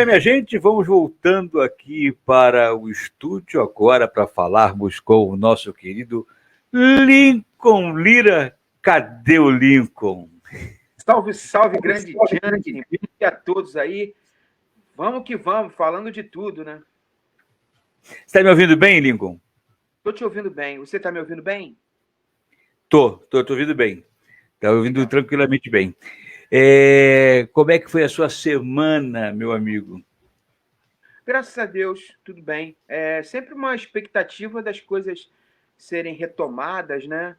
bem, minha gente, vamos voltando aqui para o estúdio agora para falarmos com o nosso querido Lincoln Lira. Cadê o Lincoln? Salve, salve, grande Jansen. Bom dia a todos aí. Vamos que vamos, falando de tudo, né? Você está me ouvindo bem, Lincoln? Estou te ouvindo bem. Você está me ouvindo bem? Tô ouvindo bem. Está ouvindo tranquilamente bem. Como é que foi a sua semana, meu amigo? Graças a Deus, tudo bem. É sempre uma expectativa das coisas serem retomadas, né?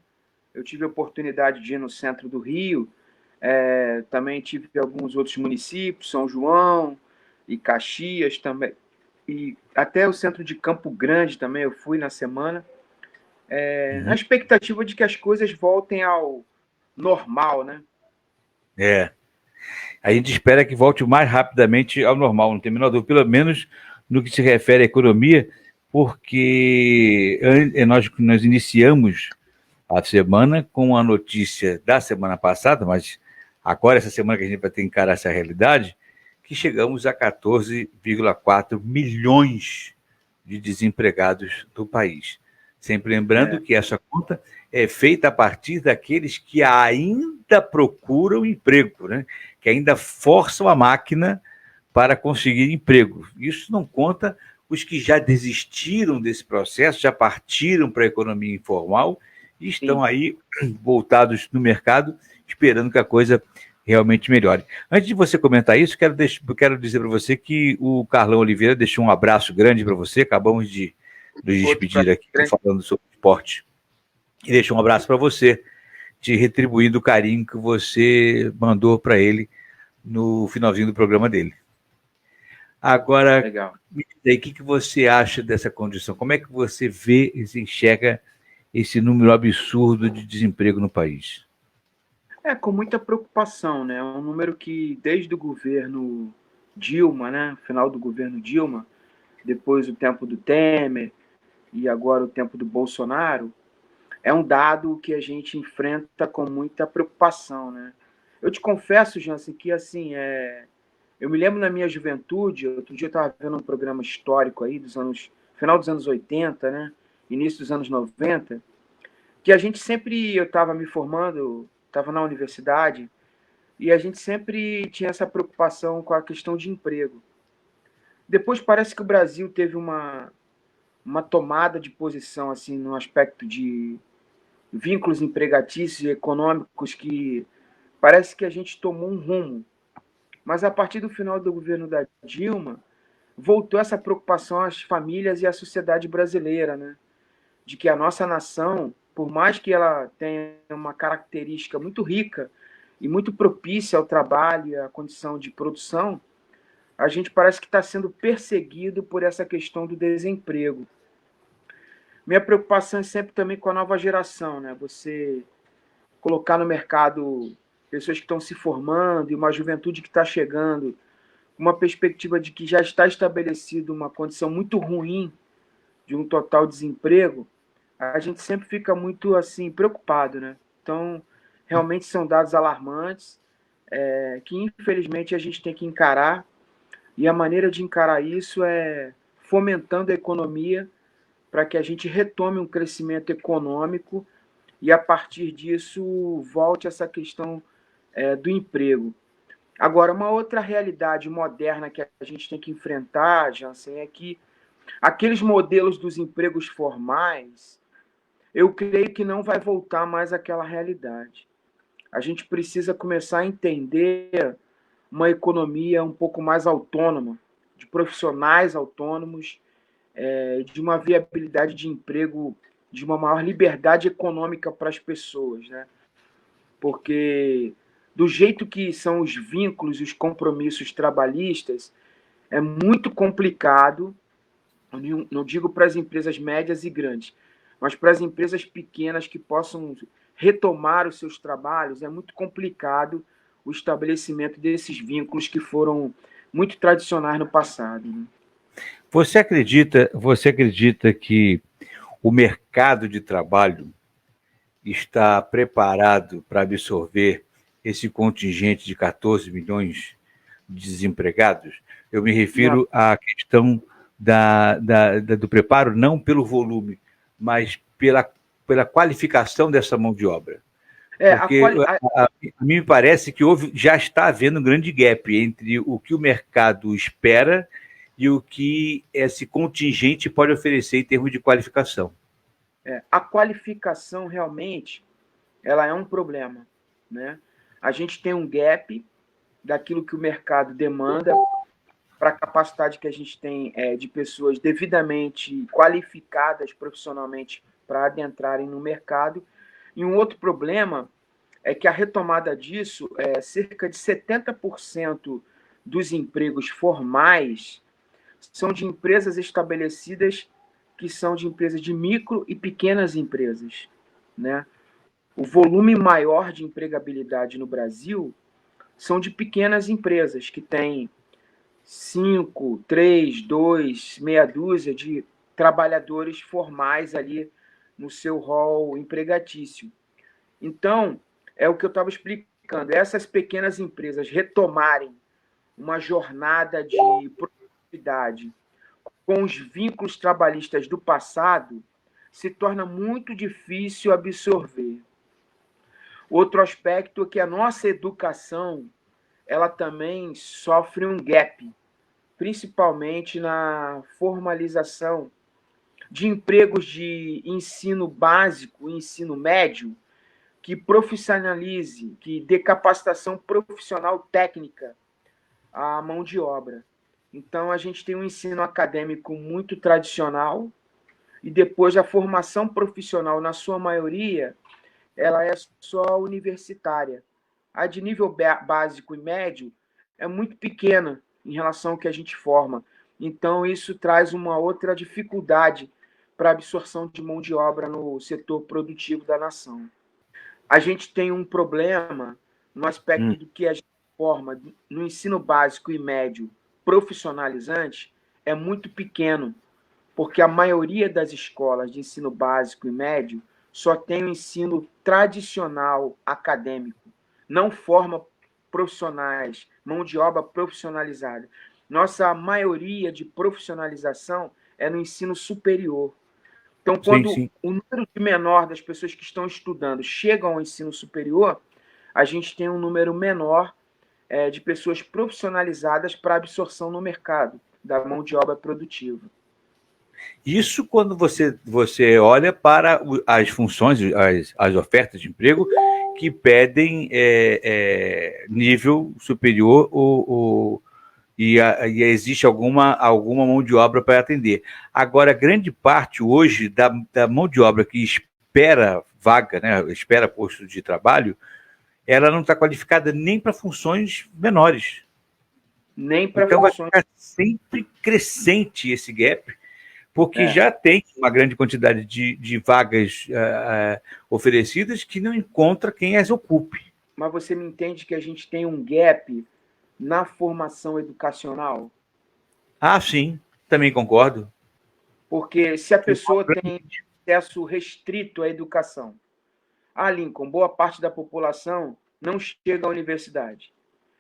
Eu tive a oportunidade de ir no centro do Rio, também tive alguns outros municípios, São João e Caxias também, e até o centro de Campo Grande também eu fui na semana. Na expectativa de que as coisas voltem ao normal, né? A gente espera que volte o mais rapidamente ao normal, não tem a menor dúvida, pelo menos no que se refere à economia, porque nós iniciamos a semana com a notícia da semana passada, mas agora, essa semana que a gente vai ter que encarar essa realidade, que chegamos a 14,4 milhões de desempregados do país. Sempre lembrando que essa conta é feita a partir daqueles que ainda procuram emprego, né? Que ainda forçam a máquina para conseguir emprego. Isso não conta os que já desistiram desse processo, já partiram para a economia informal e estão aí voltados no mercado, esperando que a coisa realmente melhore. Antes de você comentar isso, quero dizer para você que o Carlão Oliveira deixou um abraço grande para você, acabamos de nos despedir aqui falando sobre esporte, e deixou um abraço para você, te retribuindo o carinho que você mandou para ele no finalzinho do programa dele. Agora, Legal. Me diz aí, o que você acha dessa condição? Como é que você vê e enxerga esse número absurdo de desemprego no país? Com muita preocupação, né? É um número que desde o governo Dilma, né? Final do governo Dilma, depois o tempo do Temer e agora o tempo do Bolsonaro, é um dado que a gente enfrenta com muita preocupação, né? Eu te confesso, Jansen, que assim, eu me lembro na minha juventude, outro dia eu estava vendo um programa histórico aí final dos anos 80, né? Início dos anos 90, que a gente sempre, eu estava me formando, estava na universidade, e a gente sempre tinha essa preocupação com a questão de emprego. Depois parece que o Brasil teve uma tomada de posição assim no aspecto de vínculos empregatícios e econômicos que parece que a gente tomou um rumo. Mas a partir do final do governo da Dilma, voltou essa preocupação às famílias e à sociedade brasileira, né? De que a nossa nação, por mais que ela tenha uma característica muito rica e muito propícia ao trabalho e à condição de produção, a gente parece que está sendo perseguido por essa questão do desemprego. Minha preocupação é sempre também com a nova geração, né? Você colocar no mercado pessoas que estão se formando e uma juventude que está chegando, uma perspectiva de que já está estabelecida uma condição muito ruim de um total desemprego, a gente sempre fica muito assim preocupado, né? Então, realmente são dados alarmantes que infelizmente a gente tem que encarar, e a maneira de encarar isso é fomentando a economia para que a gente retome um crescimento econômico e a partir disso volte essa questão do emprego. Agora, uma outra realidade moderna que a gente tem que enfrentar, Jansen, é que aqueles modelos dos empregos formais, eu creio que não vai voltar mais àquela realidade. A gente precisa começar a entender uma economia um pouco mais autônoma, de profissionais autônomos, de uma viabilidade de emprego, de uma maior liberdade econômica para as pessoas, né? Porque do jeito que são os vínculos e os compromissos trabalhistas, é muito complicado, não digo para as empresas médias e grandes, mas para as empresas pequenas que possam retomar os seus trabalhos, é muito complicado o estabelecimento desses vínculos que foram muito tradicionais no passado, né? Você acredita que o mercado de trabalho está preparado para absorver esse contingente de 14 milhões desempregados. Eu me refiro à questão do preparo, não pelo volume, mas pela qualificação dessa mão de obra. Porque a mim me parece que já está havendo um grande gap entre o que o mercado espera e o que esse contingente pode oferecer em termos de qualificação. A qualificação realmente ela é um problema, né? A gente tem um gap daquilo que o mercado demanda para a capacidade que a gente tem de pessoas devidamente qualificadas profissionalmente para adentrarem no mercado. E um outro problema é que a retomada disso, cerca de 70% dos empregos formais são de empresas estabelecidas que são de empresas de micro e pequenas empresas, né? O volume maior de empregabilidade no Brasil são de pequenas empresas que têm 5, 3, 2, meia dúzia de trabalhadores formais ali no seu rol empregatício. Então, é o que eu estava explicando. Essas pequenas empresas retomarem uma jornada de produtividade com os vínculos trabalhistas do passado, se torna muito difícil absorver. Outro aspecto é que a nossa educação ela também sofre um gap, principalmente na formalização de empregos de ensino básico e ensino médio que profissionalize, que dê capacitação profissional técnica à mão de obra. Então, a gente tem um ensino acadêmico muito tradicional e depois a formação profissional, na sua maioria, ela é só universitária. A de nível básico e médio é muito pequena em relação ao que a gente forma. Então, isso traz uma outra dificuldade para a absorção de mão de obra no setor produtivo da nação. A gente tem um problema no aspecto do que a gente forma no ensino básico e médio profissionalizante é muito pequeno, porque a maioria das escolas de ensino básico e médio só tem o ensino tradicional acadêmico, não forma profissionais, mão de obra profissionalizada. Nossa maioria de profissionalização é no ensino superior. Então, quando o número de menor das pessoas que estão estudando chegam ao ensino superior, a gente tem um número menor de pessoas profissionalizadas para absorção no mercado da mão de obra produtiva. Isso quando você olha para as funções, as ofertas de emprego que pedem nível superior e existe alguma mão de obra para atender. Agora, grande parte hoje da mão de obra que espera vaga, né, espera posto de trabalho, ela não está qualificada nem para funções menores. Nem para então funções. Vai ficar sempre crescente esse gap, porque já tem uma grande quantidade de vagas oferecidas que não encontra quem as ocupe. Mas você me entende que a gente tem um gap na formação educacional? Sim, também concordo. Porque se a pessoa tem acesso restrito à educação, Lincoln, boa parte da população não chega à universidade.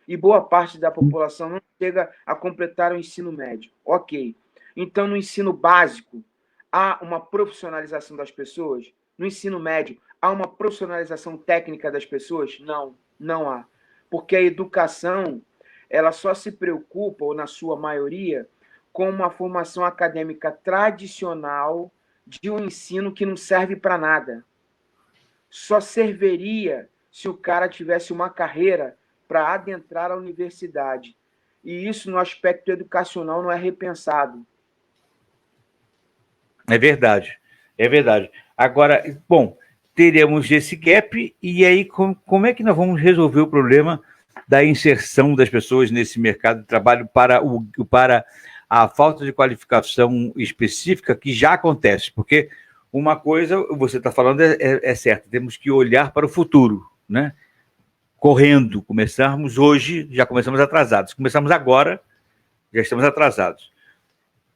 E boa parte da população não chega a completar o ensino médio. Ok. Então, no ensino básico, há uma profissionalização das pessoas? No ensino médio, há uma profissionalização técnica das pessoas? Não, não há. Porque a educação, ela só se preocupa, ou na sua maioria, com uma formação acadêmica tradicional de um ensino que não serve para nada. Só serviria se o cara tivesse uma carreira para adentrar a universidade. E isso, no aspecto educacional, não é repensado. É verdade, é verdade. Agora, bom, teremos esse gap, e aí como é que nós vamos resolver o problema da inserção das pessoas nesse mercado de trabalho para a falta de qualificação específica que já acontece? Porque uma coisa, você está falando, é certa, temos que olhar para o futuro, né? Correndo, começarmos hoje, já começamos atrasados. Começamos agora, já estamos atrasados.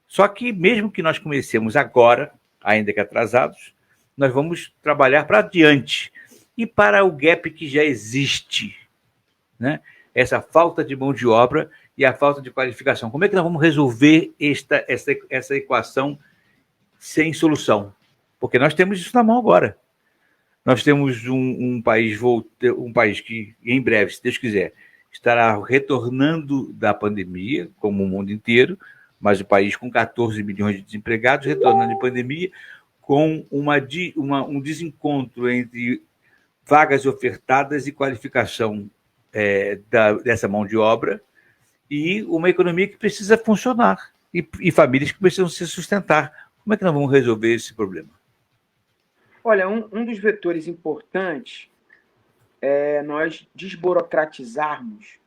Só que mesmo que nós comecemos agora, ainda que atrasados, nós vamos trabalhar para adiante e para o gap que já existe, né? Essa falta de mão de obra e a falta de qualificação. Como é que nós vamos resolver essa equação sem solução? Porque nós temos isso na mão agora. Nós temos um país que, em breve, se Deus quiser, estará retornando da pandemia, como o mundo inteiro, mas o país com 14 milhões de desempregados, retornando de pandemia, com um desencontro entre vagas ofertadas e qualificação dessa mão de obra, e uma economia que precisa funcionar, e famílias que precisam se sustentar. Como é que nós vamos resolver esse problema? Olha, um dos vetores importantes é nós desburocratizarmos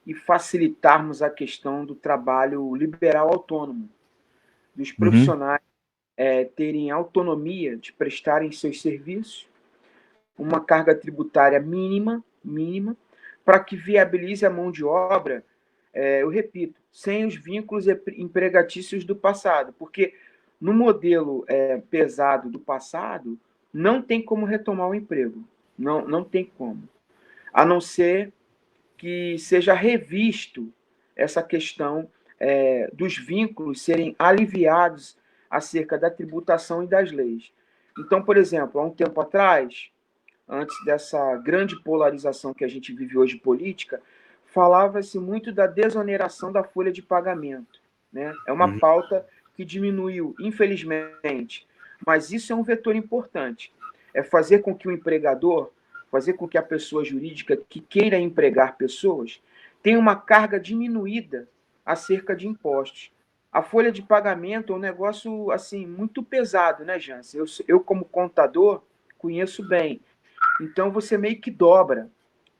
e facilitarmos a questão do trabalho liberal autônomo, dos profissionais terem autonomia de prestarem seus serviços, uma carga tributária mínima, para que viabilize a mão de obra, eu repito, sem os vínculos empregatícios do passado, porque no modelo pesado do passado, não tem como retomar o emprego, não tem como, a não ser que seja revisto essa questão dos vínculos serem aliviados acerca da tributação e das leis. Então, por exemplo, há um tempo atrás, antes dessa grande polarização que a gente vive hoje política, falava-se muito da desoneração da folha de pagamento, né? É uma pauta que diminuiu, infelizmente, mas isso é um vetor importante. É fazer com que o empregador, fazer com que a pessoa jurídica que queira empregar pessoas tenha uma carga diminuída acerca de impostos. A folha de pagamento é um negócio assim muito pesado, né, Jansen? Eu como contador, conheço bem. Então, você meio que dobra.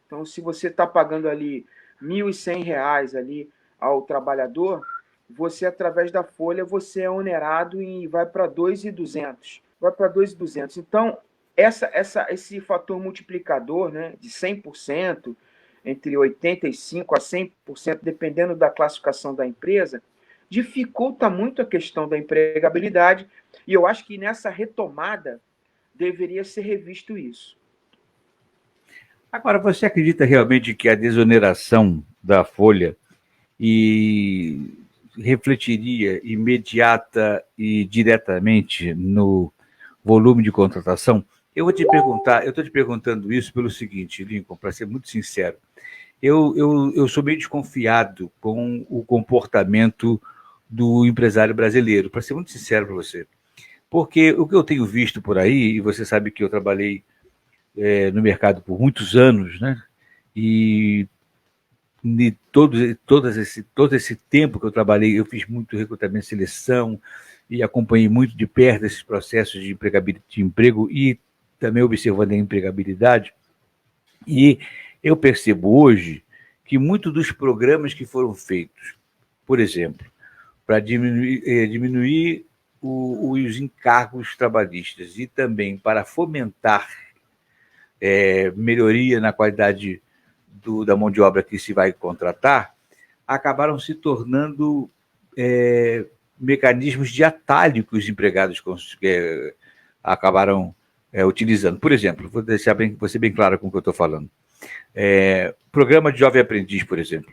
Então, se você está pagando ali R$ 1.100 ali ao trabalhador, você, através da folha, você é onerado e vai para 2.200. Vai para 2.200. Então, esse fator multiplicador, né, de 100%, entre 85% a 100%, dependendo da classificação da empresa, dificulta muito a questão da empregabilidade, e eu acho que nessa retomada deveria ser revisto isso. Agora, você acredita realmente que a desoneração da folha refletiria imediata e diretamente no volume de contratação? Eu vou te perguntar, eu estou te perguntando isso pelo seguinte, Lincoln, para ser muito sincero. Eu sou meio desconfiado com o comportamento do empresário brasileiro, para ser muito sincero para você. Porque o que eu tenho visto por aí, e você sabe que eu trabalhei no mercado por muitos anos, né? E de todo esse tempo que eu trabalhei, eu fiz muito recrutamento e seleção e acompanhei muito de perto esses processos de emprego e também observando a empregabilidade. E eu percebo hoje que muitos dos programas que foram feitos, por exemplo, para diminuir os encargos trabalhistas e também para fomentar melhoria na qualidade da mão de obra que se vai contratar, acabaram se tornando mecanismos de atalho que os empregados acabaram utilizando. Por exemplo, vou ser bem claro com o que eu estou falando. Programa de Jovem Aprendiz, por exemplo.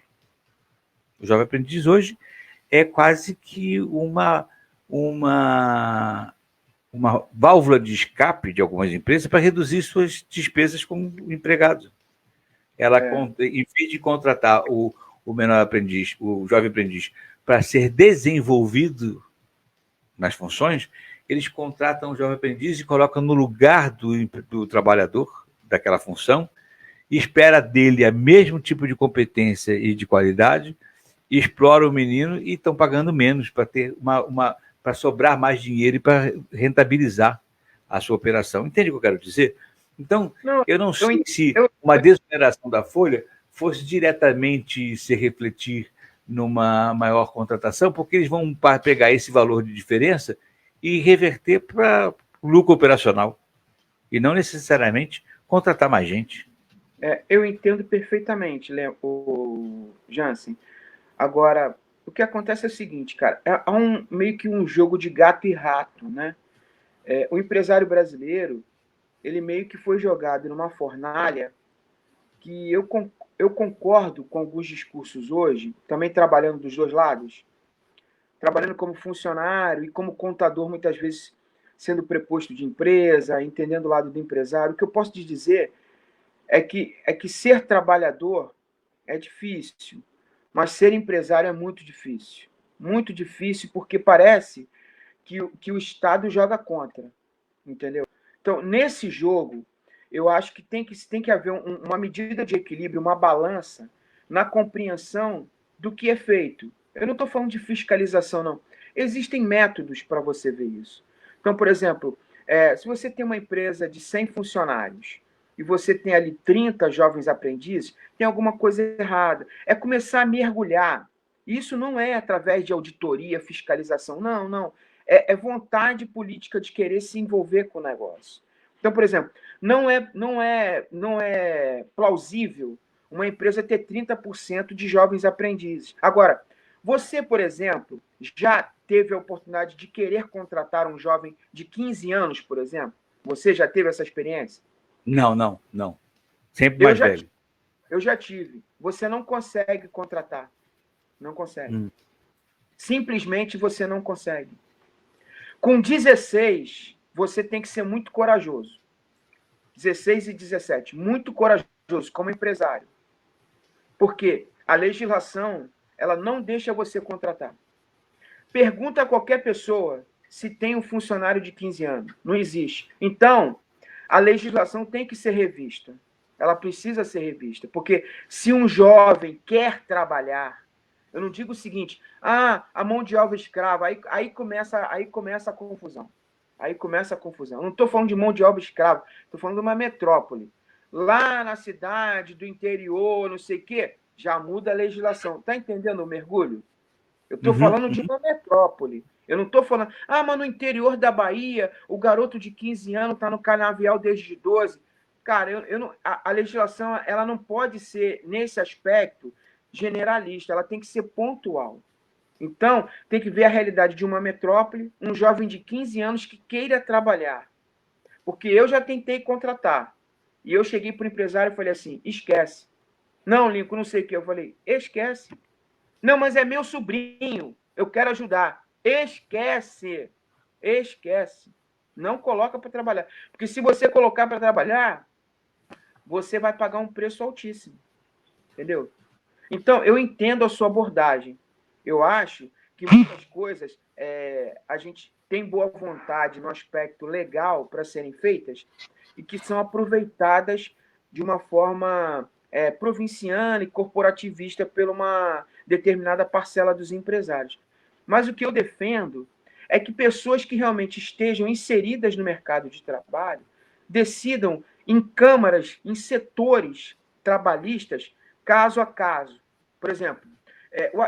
O Jovem Aprendiz hoje é quase que uma válvula de escape de algumas empresas para reduzir suas despesas com o empregado. Ela, em vez de contratar o menor aprendiz, o jovem aprendiz, para ser desenvolvido nas funções, eles contratam o jovem aprendiz e colocam no lugar do trabalhador daquela função e espera dele o mesmo tipo de competência e de qualidade, e explora o menino e estão pagando menos para ter para sobrar mais dinheiro e para rentabilizar a sua operação. Entende o que eu quero dizer? Então, eu não sei se uma desoneração da folha fosse diretamente se refletir numa maior contratação, porque eles vão pegar esse valor de diferença e reverter para o lucro operacional, e não necessariamente contratar mais gente. Eu entendo perfeitamente, Jansen. Agora, o que acontece é o seguinte, cara, há meio que um jogo de gato e rato, né? O empresário brasileiro, ele meio que foi jogado numa fornalha que eu eu concordo com alguns discursos hoje, também trabalhando dos dois lados, trabalhando como funcionário e como contador, muitas vezes sendo preposto de empresa, entendendo o lado do empresário. O que eu posso te dizer é que ser trabalhador é difícil, mas ser empresário é muito difícil. Muito difícil, porque parece que o Estado joga contra, entendeu? Então, nesse jogo, eu acho que tem que haver uma medida de equilíbrio, uma balança na compreensão do que é feito. Eu não estou falando de fiscalização, não. Existem métodos para você ver isso. Então, por exemplo, se você tem uma empresa de 100 funcionários e você tem ali 30 jovens aprendizes, tem alguma coisa errada. É começar a mergulhar. Isso não é através de auditoria, fiscalização. Não, não. É vontade política de querer se envolver com o negócio. Então, por exemplo, não é plausível uma empresa ter 30% de jovens aprendizes. Agora, você, por exemplo, já teve a oportunidade de querer contratar um jovem de 15 anos, por exemplo? Você já teve essa experiência? Não, não, não. Sempre Eu mais já, velho. eu já tive. Você não consegue contratar. Não consegue. Simplesmente você não consegue. Com 16, você tem que ser muito corajoso. 16 e 17, muito corajoso como empresário. Porque a legislação, ela não deixa você contratar. Pergunta a qualquer pessoa se tem um funcionário de 15 anos. Não existe. Então, a legislação tem que ser revista. Ela precisa ser revista. Porque se um jovem quer trabalhar, eu não digo o seguinte, a mão de obra escrava, aí começa a confusão. Aí começa a confusão. Eu não estou falando de mão de obra escrava, estou falando de uma metrópole. Lá na cidade, do interior, não sei o quê, já muda a legislação. Está entendendo o mergulho? Eu estou falando de uma metrópole. Eu não estou falando, mas no interior da Bahia, o garoto de 15 anos está no canavial desde 12. Cara, a legislação ela não pode ser, nesse aspecto, generalista, ela tem que ser pontual. Então, tem que ver a realidade de uma metrópole, um jovem de 15 anos que queira trabalhar. Porque eu já tentei contratar. E eu cheguei para o empresário e falei assim: esquece. Não, Lincoln, não sei o que. Eu falei: esquece. Não, mas é meu sobrinho. Eu quero ajudar. Esquece. Esquece. Não coloca para trabalhar. Porque se você colocar para trabalhar, você vai pagar um preço altíssimo. Entendeu? Então, eu entendo a sua abordagem. Eu acho que muitas coisas a gente tem boa vontade no aspecto legal para serem feitas e que são aproveitadas de uma forma provinciana e corporativista por uma determinada parcela dos empresários. Mas o que eu defendo é que pessoas que realmente estejam inseridas no mercado de trabalho decidam em câmaras, em setores trabalhistas, caso a caso. Por exemplo,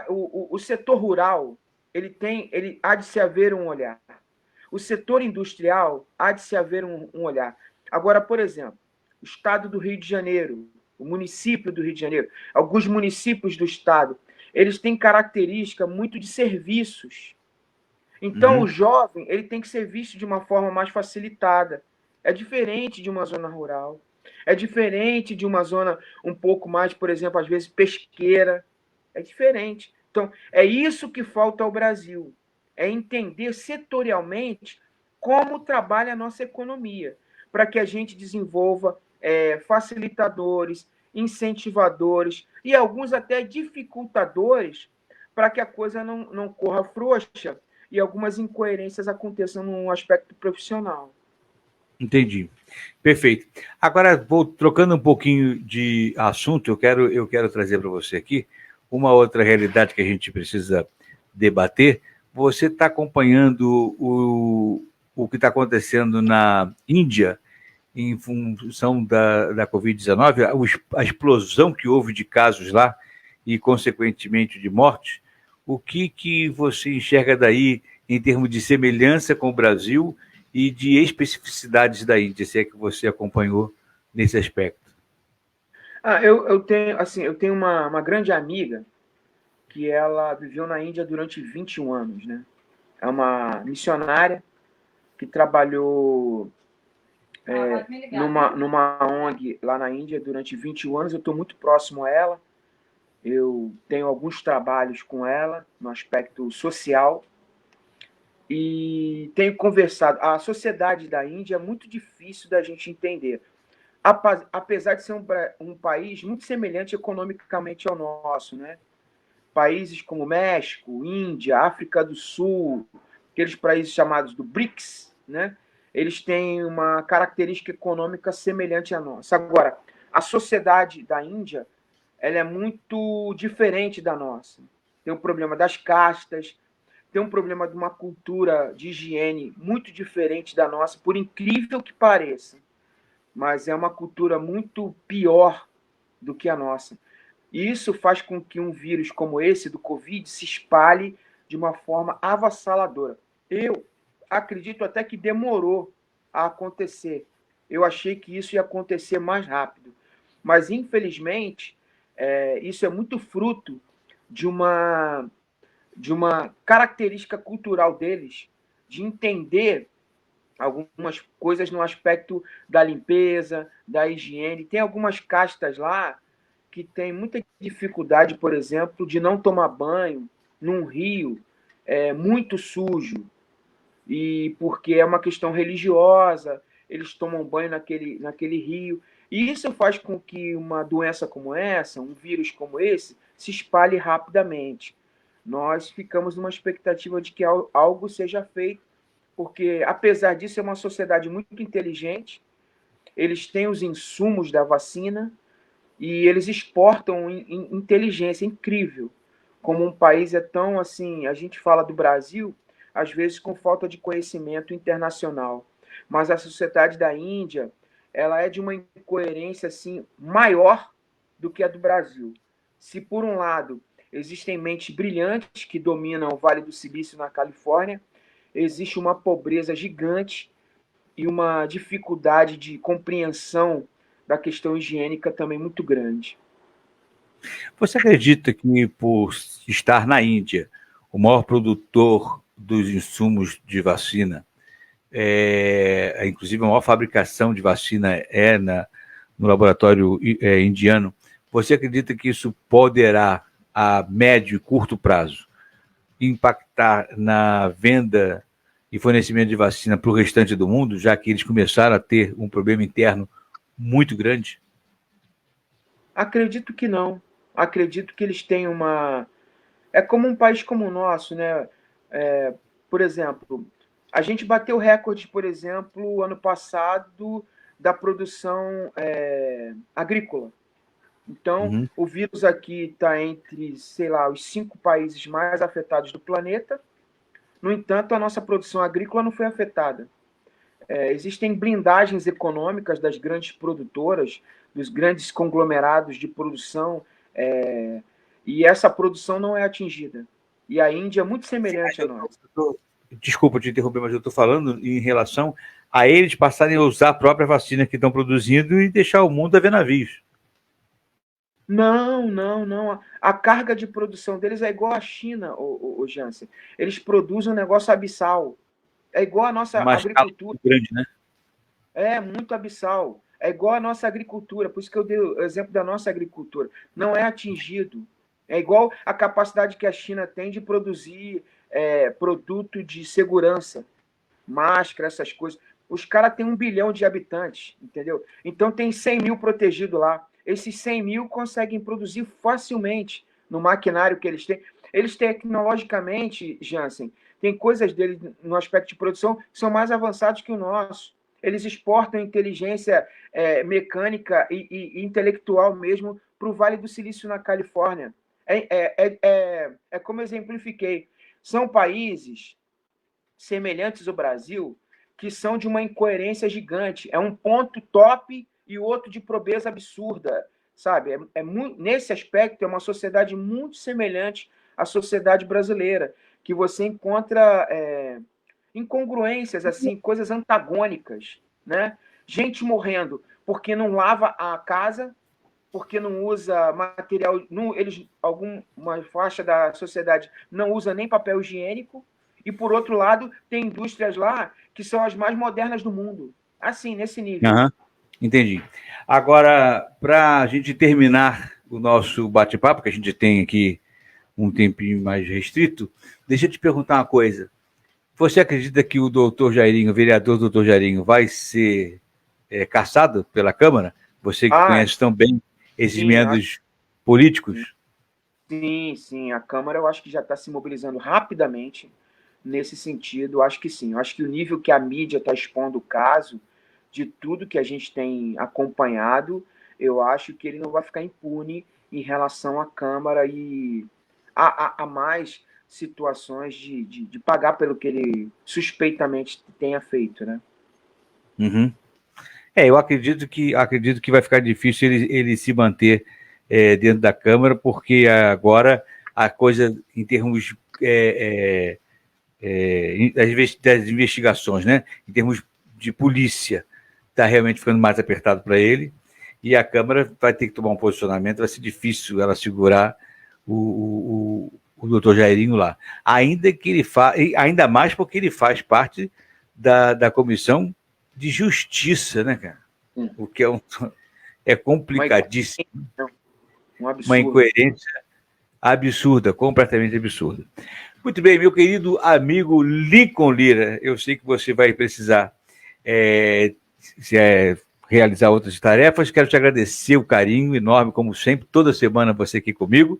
o setor rural ele há de se haver um olhar. O setor industrial há de se haver um olhar. Agora, por exemplo, o estado do Rio de Janeiro, o município do Rio de Janeiro, alguns municípios do estado, eles têm característica muito de serviços. Então, o jovem ele tem que ser visto de uma forma mais facilitada. É diferente de uma zona rural. É diferente de uma zona um pouco mais, por exemplo, às vezes pesqueira. É diferente. Então, é isso que falta ao Brasil. É entender setorialmente como trabalha a nossa economia, para que a gente desenvolva facilitadores, incentivadores e alguns até dificultadores para que a coisa não corra frouxa e algumas incoerências aconteçam no aspecto profissional. Entendi. Perfeito. Agora, vou trocando um pouquinho de assunto, eu quero trazer para você aqui uma outra realidade que a gente precisa debater. Você está acompanhando o que está acontecendo na Índia em função da Covid-19, a explosão que houve de casos lá e, consequentemente, de mortes. O que você enxerga daí em termos de semelhança com o Brasil e de especificidades da Índia, se é que você acompanhou nesse aspecto? Eu tenho uma grande amiga que ela viveu na Índia durante 21 anos, né? É uma missionária que trabalhou numa ONG lá na Índia durante 21 anos. Eu estou muito próximo a ela. Eu tenho alguns trabalhos com ela no aspecto social e tenho conversado. A sociedade da Índia é muito difícil da gente entender, apesar de ser um país muito semelhante economicamente ao nosso, né? Países como México, Índia, África do Sul, aqueles países chamados do BRICS, né? Eles têm uma característica econômica semelhante à nossa. Agora, a sociedade da Índia, ela é muito diferente da nossa. Tem um problema das castas, tem um problema de uma cultura de higiene muito diferente da nossa, por incrível que pareça. Mas é uma cultura muito pior do que a nossa. E isso faz com que um vírus como esse, do Covid, se espalhe de uma forma avassaladora. Eu acredito até que demorou a acontecer. Eu achei que isso ia acontecer mais rápido. Mas, infelizmente, isso é muito fruto de uma característica cultural deles, de entender algumas coisas no aspecto da limpeza, da higiene. Tem algumas castas lá que têm muita dificuldade, por exemplo, de não tomar banho num rio muito sujo, e porque é uma questão religiosa, eles tomam banho naquele rio. E isso faz com que uma doença como essa, um vírus como esse, se espalhe rapidamente. Nós ficamos numa expectativa de que algo seja feito, porque, apesar disso, é uma sociedade muito inteligente, eles têm os insumos da vacina e eles exportam inteligência incrível. Como um país é tão assim, a gente fala do Brasil, às vezes com falta de conhecimento internacional, mas a sociedade da Índia, ela é de uma incoerência assim maior do que a do Brasil. Se por um lado existem mentes brilhantes que dominam o Vale do Silício na Califórnia, existe uma pobreza gigante e uma dificuldade de compreensão da questão higiênica também muito grande. Você acredita que, por estar na Índia, o maior produtor dos insumos de vacina, inclusive a maior fabricação de vacina no laboratório indiano, você acredita que isso poderá, a médio e curto prazo, impactar na venda e fornecimento de vacina para o restante do mundo, já que eles começaram a ter um problema interno muito grande? Acredito que não. Acredito que eles têm uma. É como um país como o nosso, né? Por exemplo, a gente bateu recorde, por exemplo, ano passado, da produção agrícola. Então, o vírus aqui está entre, sei lá, os 5 países mais afetados do planeta. No entanto, a nossa produção agrícola não foi afetada. Existem blindagens econômicas das grandes produtoras, dos grandes conglomerados de produção, e essa produção não é atingida. E a Índia é muito semelhante a nós. Desculpa te interromper, mas eu estou falando em relação a eles passarem a usar a própria vacina que estão produzindo e deixar o mundo a ver navios. Não, não, não. A carga de produção deles é igual à China, o Jansen. Eles produzem um negócio abissal. É igual a nossa Uma escala agricultura. muito grande, né? É muito abissal. É igual a nossa agricultura. Por isso que eu dei o exemplo da nossa agricultura. Não é atingido. É igual a capacidade que a China tem de produzir produto de segurança, máscara, essas coisas. Os caras têm 1 bilhão de habitantes, entendeu? Então tem 100 mil protegidos lá. Esses 100 mil conseguem produzir facilmente no maquinário que eles têm. Eles tecnologicamente, Jansen, tem coisas deles no aspecto de produção que são mais avançados que o nosso. Eles exportam inteligência mecânica e intelectual mesmo para o Vale do Silício na Califórnia. É como eu exemplifiquei. São países semelhantes ao Brasil que são de uma incoerência gigante. É um ponto top e outro de pobreza absurda, sabe? Nesse aspecto, é uma sociedade muito semelhante à sociedade brasileira, que você encontra incongruências, assim, coisas antagônicas, né? Gente morrendo porque não lava a casa, porque não usa material, alguma faixa da sociedade não usa nem papel higiênico, e por outro lado tem indústrias lá que são as mais modernas do mundo. Assim, nesse nível. Aham, entendi. Agora, para a gente terminar o nosso bate-papo, que a gente tem aqui um tempinho mais restrito, deixa eu te perguntar uma coisa. Você acredita que o doutor Jairinho, o vereador doutor Jairinho, vai ser caçado pela Câmara? Você que Ah, conhece tão bem esses sim, meandros políticos? sim, sim. A Câmara eu acho que já está se mobilizando rapidamente nesse sentido. Eu acho que sim. Eu acho que o nível que a mídia está expondo o caso, de tudo que a gente tem acompanhado, eu acho que ele não vai ficar impune em relação à Câmara e a mais situações de pagar pelo que ele suspeitamente tenha feito, né? Uhum. Eu acredito que vai ficar difícil ele se manter dentro da Câmara, porque agora a coisa, em termos das investigações, né? Em termos de polícia, está realmente ficando mais apertado para ele, e a Câmara vai ter que tomar um posicionamento, vai ser difícil ela segurar o doutor Jairinho lá. Ainda mais porque ele faz parte da comissão de justiça, né, cara? O que é complicadíssimo. Um Uma absurdo. incoerência absurda, completamente absurda. Muito bem, meu querido amigo Lincoln Lira, eu sei que você vai precisar realizar outras tarefas. Quero te agradecer o carinho enorme, como sempre, toda semana você aqui comigo.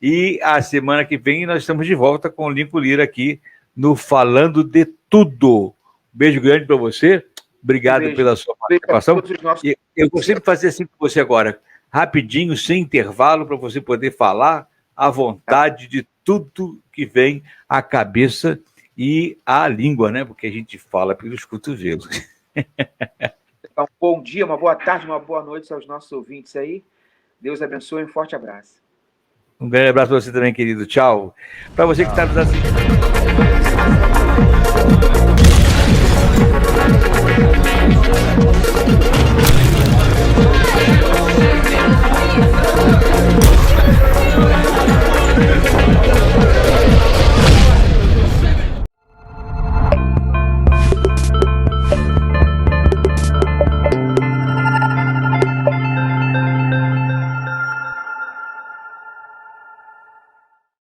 E a semana que vem nós estamos de volta com o Lincoln Lira aqui no Falando de Tudo. Beijo grande para você. Obrigado pela sua participação. E eu vou sempre fazer assim com você agora, rapidinho, sem intervalo, para você poder falar à vontade de tudo que vem à cabeça e à língua, né? Porque a gente fala pelos cotovelos. Um bom dia, uma boa tarde, uma boa noite aos nossos ouvintes aí. Deus abençoe e um forte abraço. Um grande abraço para você também, querido. Tchau. Para você que está nos assistindo.